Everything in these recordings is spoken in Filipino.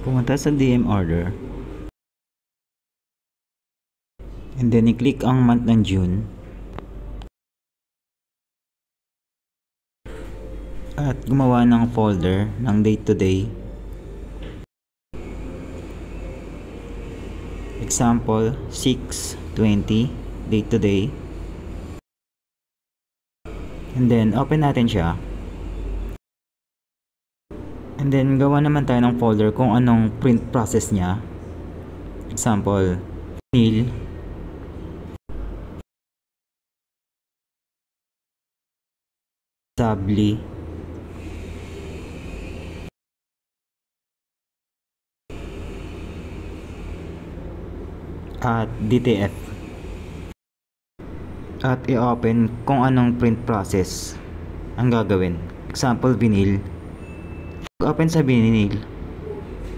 Pumunta sa DM order. And then i-click ang month ng June. At gumawa ng folder ng date to day. Example, 6/20, date to day. And then open natin siya. And then gawa naman tayo ng folder kung anong print process niya. Example, vinyl, assembly, at DTF. At i-open kung anong print process ang gagawin. Example, vinyl. Open sa vinyl,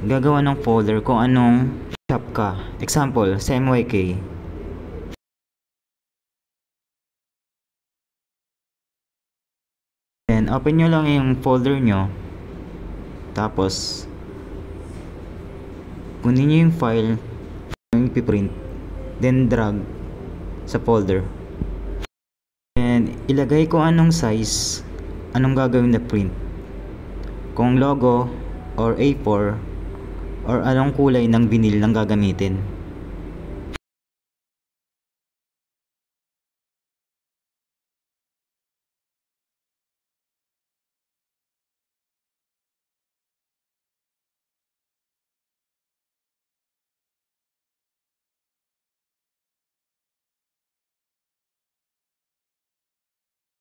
gagawa ng folder kung anong shop ka. Example, sa MYK. Then open nyo lang yung folder nyo. Tapos kunin nyo yung file yung ipiprint. Then drag sa folder. And ilagay kung anong size, anong gagawin na print. Kung logo or A4 or anong kulay ng vinyl lang gagamitin.